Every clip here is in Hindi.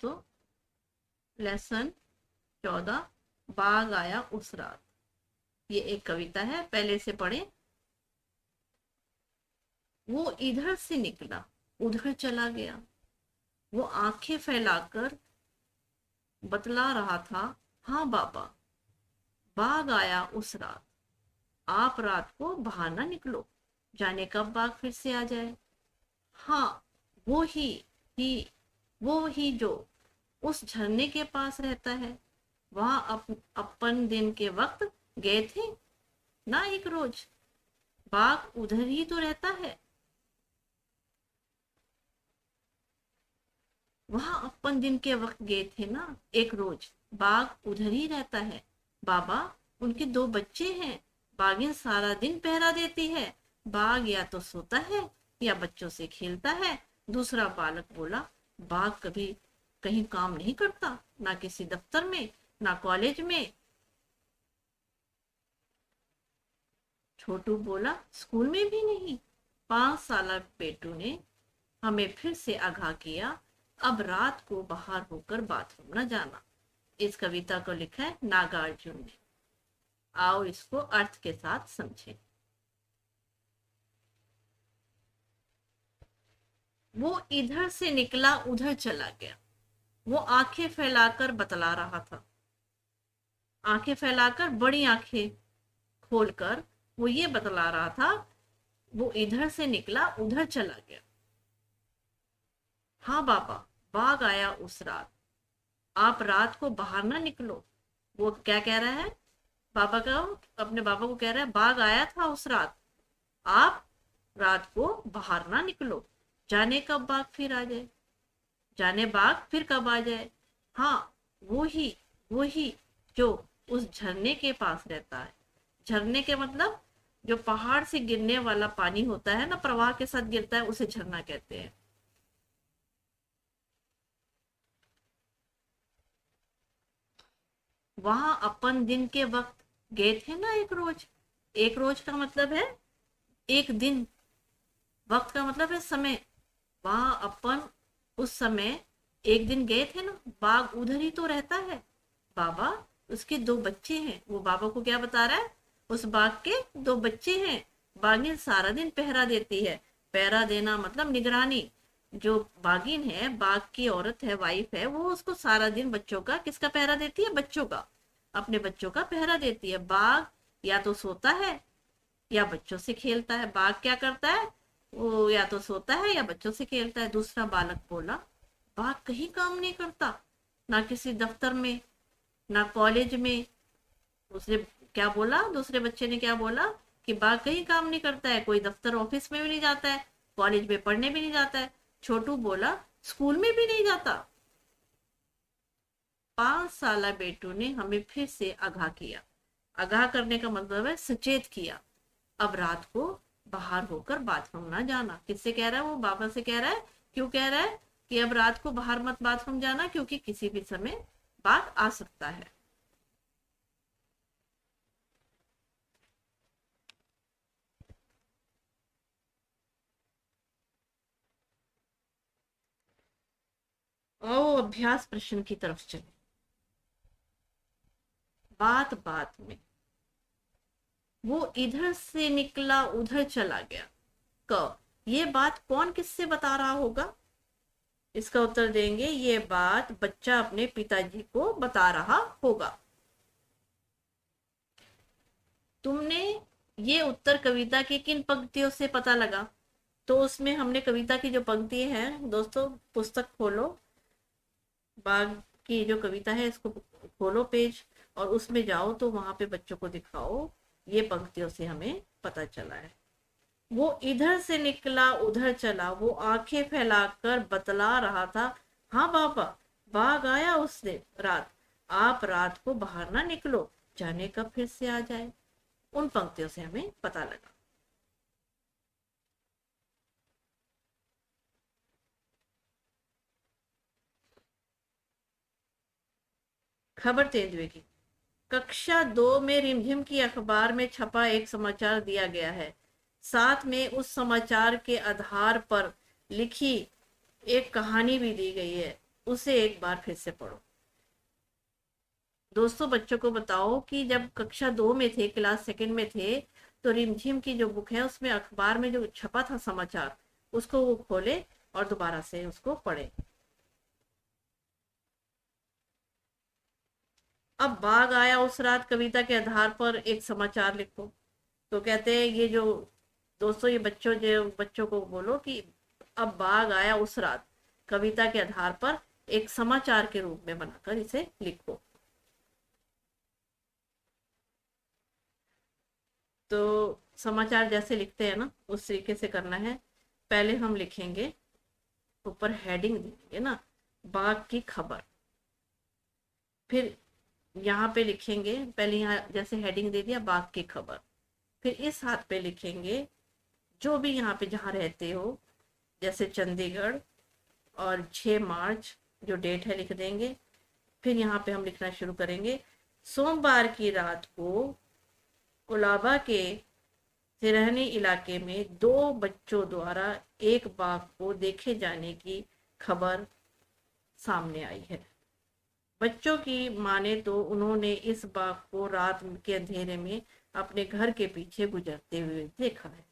दोस्तों, लेसन 14, बाघ आया उस रात। ये एक कविता है, पहले से पढ़े। वो इधर से निकला, उधर चला गया। वो आंखें फैलाकर बतला रहा था, हाँ बाबा, बाघ आया उस रात। आप रात को बाहर ना निकलो, जाने कब बाघ फिर से आ जाए। हाँ, वो ही वो ही जो उस झरने के पास रहता है। वहां अपन दिन के वक्त गए थे ना एक रोज। बाघ उधर ही तो रहता है। वहां अपन दिन के वक्त गए थे ना एक रोज। बाघ उधर ही रहता है। बाबा, उनके दो बच्चे हैं। बाघिन सारा दिन पहरा देती है। बाघ या तो सोता है या बच्चों से खेलता है। दूसरा बालक बोला, बाघ कभी कहीं काम नहीं करता, ना किसी दफ्तर में, ना कॉलेज में। छोटू बोला, स्कूल में भी नहीं। 5 साल पेटू ने हमें फिर से आगाह किया, अब रात को बाहर होकर बाथरूम न जाना। इस कविता को लिखा है नागार्जुन ने। आओ इसको अर्थ के साथ समझें। वो इधर से निकला, उधर चला गया। वो आंखें फैलाकर बतला रहा था। आंखें फैलाकर, बड़ी आंखें खोलकर वो ये बतला रहा था, वो इधर से निकला, उधर चला गया। हाँ बाबा, बाघ आया उस रात। आप रात को बाहर ना निकलो। वो क्या कह रहा है? बाबा का, अपने बाबा को कह रहा है, बाघ आया था उस रात। आप रात को बाहर ना निकलो, जाने कब बाघ फिर आ जाए। जाने बाघ फिर कब आ जाए। हाँ, वो ही जो उस झरने के पास रहता है। झरने के मतलब जो पहाड़ से गिरने वाला पानी होता है ना, प्रवाह के साथ गिरता है, उसे झरना कहते हैं। वहां अपन दिन के वक्त गए थे ना एक रोज। एक रोज का मतलब है एक दिन, वक्त का मतलब है समय। वहां अपन उस समय एक दिन गए थे ना। बाघ उधर ही तो रहता है। बाबा, उसके दो बच्चे हैं। वो बाबा को क्या बता रहा है? उस बाघ के दो बच्चे हैं। बाघिन सारा दिन पहरा देती है। पहरा देना मतलब निगरानी। जो बाघिन है, बाघ की औरत है, वाइफ है, वो उसको सारा दिन बच्चों का, किसका पहरा देती है? बच्चों का। अपने बच्चों का पहरा देती है। बाघ या तो सोता है या बच्चों से खेलता है। बाघ क्या करता है? वो या तो सोता है या बच्चों से खेलता है। दूसरा बालक बोला, बाघ कहीं काम नहीं करता, ना किसी दफ्तर में, ना कॉलेज में। उसने क्या बोला? दूसरे बच्चे ने क्या बोला कि बाघ कहीं काम नहीं करता है, कोई दफ्तर ऑफिस में भी नहीं जाता है, कॉलेज में पढ़ने भी नहीं जाता है। छोटू बोला, स्कूल में भी नहीं जाता। 5 साल बेटू ने हमें फिर से आगाह किया। आगाह करने का मतलब है सचेत किया। अब रात को बाहर होकर बाथरूम ना जाना। किससे कह रहा है? वो बाबा से कह रहा है। क्यों कह रहा है कि अब रात को बाहर मत बाथरूम जाना? क्योंकि किसी भी समय बाघ आ सकता है। आओ अभ्यास प्रश्न की तरफ चले। बात बात में वो इधर से निकला, उधर चला गया। क, ये बात कौन किससे बता रहा होगा? इसका उत्तर देंगे, ये बात बच्चा अपने पिताजी को बता रहा होगा। तुमने ये उत्तर कविता की किन पंक्तियों से पता लगा? तो उसमें हमने कविता की जो पंक्ति है दोस्तों, पुस्तक खोलो, बाघ की जो कविता है इसको खोलो पेज, और उसमें जाओ तो वहां पे बच्चों को दिखाओ। ये पंक्तियों से हमें पता चला है। वो इधर से निकला, उधर चला। वो आंखें फैलाकर बतला रहा था, हाँ बाबा, बाघ आया उस दिन रात। आप रात को बाहर ना निकलो, जाने कब फिर से आ जाए। उन पंक्तियों से हमें पता लगा। खबर तेंदुए की। कक्षा 2 में रिमझिम की अखबार में छपा एक समाचार दिया गया है। साथ में उस समाचार के आधार पर लिखी एक कहानी भी दी गई है। उसे एक बार फिर से पढ़ो। दोस्तों, बच्चों को बताओ कि जब कक्षा 2 में थे, क्लास सेकंड में थे, तो रिमझिम की जो बुक है उसमें अखबार में जो छपा था समाचार, उसको वो खोले और दोबारा से उसको पढ़े। अब बाघ आया उस रात कविता के आधार पर एक समाचार लिखो। तो कहते हैं ये जो दोस्तों, ये बच्चों को बोलो कि अब बाघ आया उस रात कविता के आधार पर एक समाचार के रूप में बनाकर इसे लिखो। तो समाचार जैसे लिखते हैं ना, उस तरीके से करना है। पहले हम लिखेंगे, ऊपर हेडिंग देंगे ना, बाघ की खबर। फिर यहाँ पे लिखेंगे, पहले यहाँ जैसे हेडिंग दे दिया बाघ की खबर। फिर इस हाथ पे लिखेंगे जो भी यहाँ पे जहाँ रहते हो, जैसे चंडीगढ़, और 6 मार्च जो डेट है लिख देंगे। फिर यहाँ पे हम लिखना शुरू करेंगे, सोमवार की रात को कोलाबा के सिरहनी इलाके में 2 बच्चों द्वारा एक बाघ को देखे जाने की खबर सामने आई है। बच्चों की माने तो उन्होंने इस बाघ को रात के अंधेरे में अपने घर के पीछे गुजरते हुए देखा है।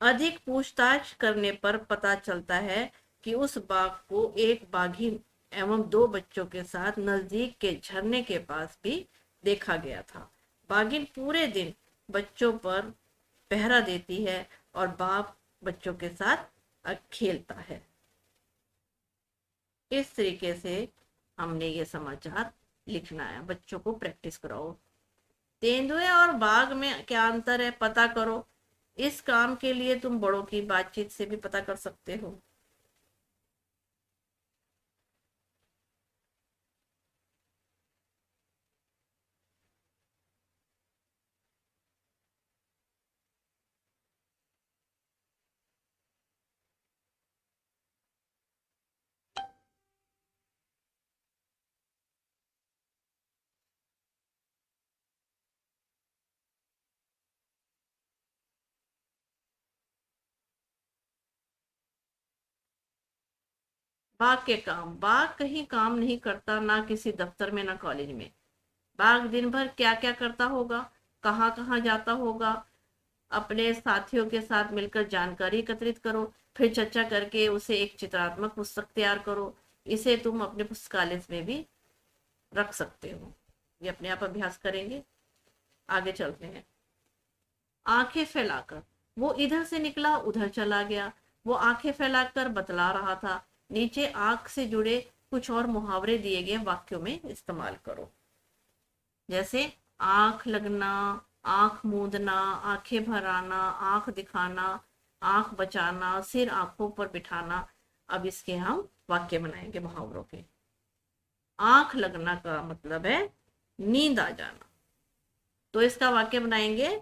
अधिक पूछताछ करने पर पता चलता है कि उस बाघ को एक बाघिन एवं 2 बच्चों के साथ नजदीक के झरने के पास भी देखा गया था। बाघिन पूरे दिन बच्चों पर पहरा देती है और बाप बच्चों के साथ खेलता है। इस तरीके से हमने ये समाचार लिखना है। बच्चों को प्रैक्टिस कराओ। तेंदुए और बाघ में क्या अंतर है पता करो। इस काम के लिए तुम बड़ों की बातचीत से भी पता कर सकते हो। बाघ के काम, बाघ कहीं काम नहीं करता, ना किसी दफ्तर में ना कॉलेज में। बाघ दिन भर क्या क्या करता होगा, कहाँ कहाँ जाता होगा। अपने साथियों के साथ मिलकर जानकारी एकत्रित करो, फिर चर्चा करके उसे एक चित्रात्मक पुस्तक तैयार करो। इसे तुम अपने पुस्तकालय में भी रख सकते हो। ये अपने आप अभ्यास करेंगे। आगे चलते हैं। आंखें फैलाकर, वो इधर से निकला उधर चला गया। वो आंखें फैलाकर बतला रहा था। नीचे आंख से जुड़े कुछ और मुहावरे दिए गए वाक्यों में इस्तेमाल करो। जैसे आंख लगना, आंख मूंदना, आंखें भर आना, आंख दिखाना, आंख बचाना, सिर आंखों पर बिठाना। अब इसके हम वाक्य बनाएंगे मुहावरों के। आंख लगना का मतलब है नींद आ जाना। तो इसका वाक्य बनाएंगे,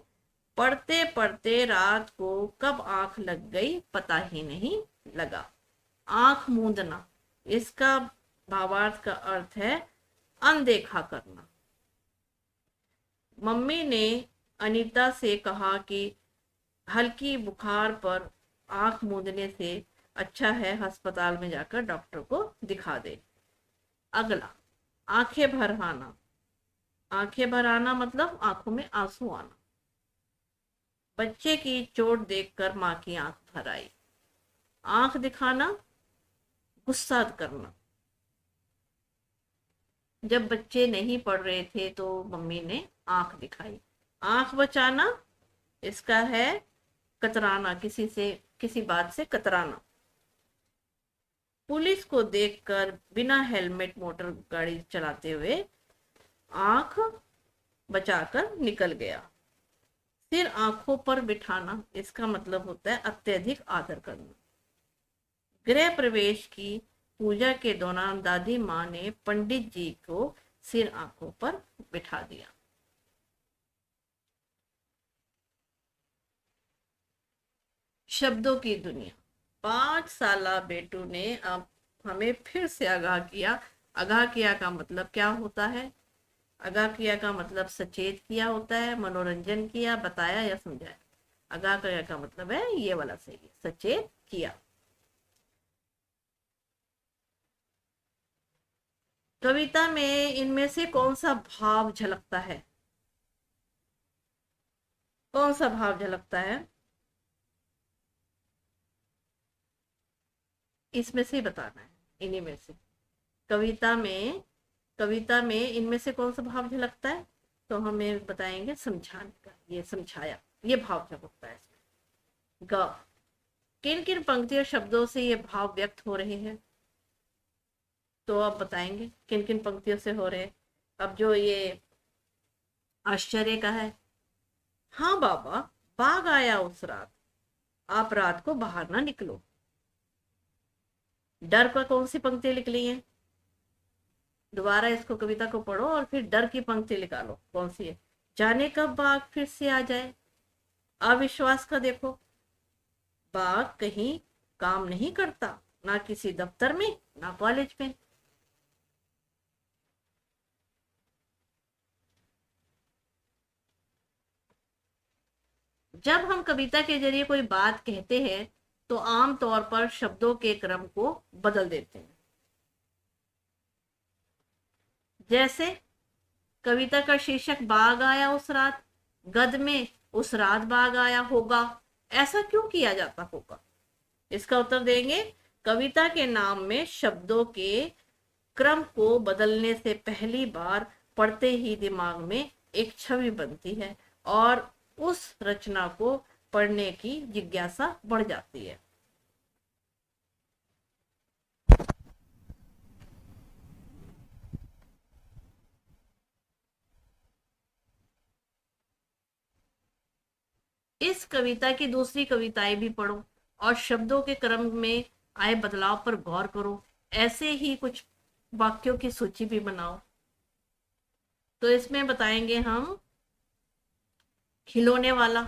पढ़ते पढ़ते रात को कब आंख लग गई पता ही नहीं लगा। आंख मूंदना, इसका भावार्थ का अर्थ है अनदेखा करना। मम्मी ने अनीता से कहा कि हल्की बुखार पर आंख मूंदने से अच्छा है अस्पताल में जाकर डॉक्टर को दिखा दे। अगला, आंखें भर आना। आंखें भर आना मतलब आंखों में आंसू आना। बच्चे की चोट देखकर माँ की आंख भर आई। आंख दिखाना, गुस्सा करना। जब बच्चे नहीं पढ़ रहे थे तो मम्मी ने आंख दिखाई। आंख बचाना, इसका है कतराना, किसी से किसी बात से कतराना। पुलिस को देखकर बिना हेलमेट मोटर गाड़ी चलाते हुए आंख बचाकर निकल गया। सिर आंखों पर बिठाना, इसका मतलब होता है अत्यधिक आदर करना। गृह प्रवेश की पूजा के दौरान दादी माँ ने पंडित जी को सिर आंखों पर बिठा दिया। शब्दों की दुनिया। 5 साला बेटू ने अब हमें फिर से आगाह किया। आगाह किया का मतलब क्या होता है? आगाह किया का मतलब सचेत किया होता है, मनोरंजन किया, बताया या समझाया। आगाह किया का मतलब है ये वाला सही है, सचेत किया। कविता में इनमें से कौन सा भाव झलकता है? कौन सा भाव झलकता है? इसमें से ही बताना है, इन्हीं में से। कविता में कविता में इनमें से कौन सा भाव झलकता है? तो हमें बताएंगे समझाने का, ये समझाया, ये भाव झलकता है इसमें। ग, किन किन पंक्तियों शब्दों से ये भाव व्यक्त हो रहे हैं? तो आप बताएंगे किन किन पंक्तियों से हो रहे हैं। अब जो ये आश्चर्य का है, हाँ बाबा, बाघ आया उस रात, आप रात को बाहर ना निकलो। डर पर कौन सी पंक्ति लिख ली है? दोबारा इसको, कविता को पढ़ो और फिर डर की पंक्ति निकालो, कौन सी है? जाने कब बाघ फिर से आ जाए। अविश्वास का देखो, बाघ कहीं काम नहीं करता, ना किसी दफ्तर में, ना कॉलेज में। जब हम कविता के जरिए कोई बात कहते हैं तो आम तौर पर शब्दों के क्रम को बदल देते हैं। जैसे कविता का शीर्षक बाघ आया उस रात, गद्य में उस रात बाघ आया होगा। ऐसा क्यों किया जाता होगा? इसका उत्तर देंगे, कविता के नाम में शब्दों के क्रम को बदलने से पहली बार पढ़ते ही दिमाग में एक छवि बनती है और उस रचना को पढ़ने की जिज्ञासा बढ़ जाती है। इस कविता की दूसरी कविताएं भी पढ़ो और शब्दों के क्रम में आए बदलाव पर गौर करो। ऐसे ही कुछ वाक्यों की सूची भी बनाओ। तो इसमें बताएंगे हम, खिलौने वाला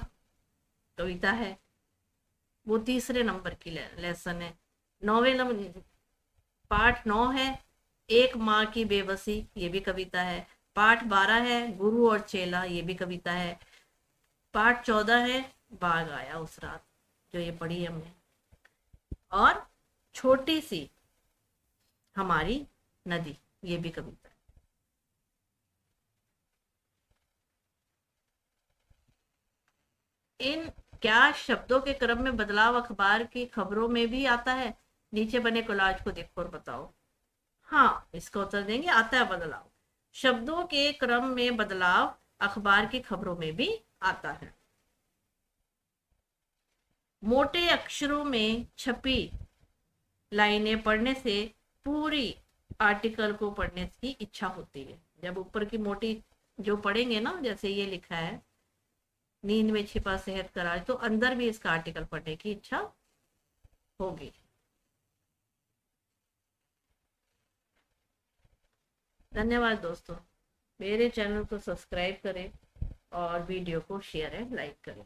कविता है, वो तीसरे नंबर की लेसन है। 9वें नंबर, पाठ 9 है, एक माँ की बेबसी, ये भी कविता है। पाठ 12 है, गुरु और चेला, ये भी कविता है। पाठ 14 है, बाघ आया उस रात, जो ये पढ़ी हमने। और छोटी सी हमारी नदी, ये भी कविता है। इन क्या शब्दों के क्रम में बदलाव अखबार की खबरों में भी आता है? नीचे बने कोलाज को देखो और बताओ। हाँ, इसका उत्तर देंगे, आता है बदलाव। शब्दों के क्रम में बदलाव अखबार की खबरों में भी आता है। मोटे अक्षरों में छपी लाइनें पढ़ने से पूरी आर्टिकल को पढ़ने की इच्छा होती है। जब ऊपर की मोटी जो पढ़ेंगे ना, जैसे ये लिखा है, नींद में छिपा सेहत का राज, तो अंदर भी इसका आर्टिकल पढ़ने की इच्छा होगी। धन्यवाद दोस्तों, मेरे चैनल को सब्सक्राइब करें और वीडियो को शेयर एंड लाइक करें।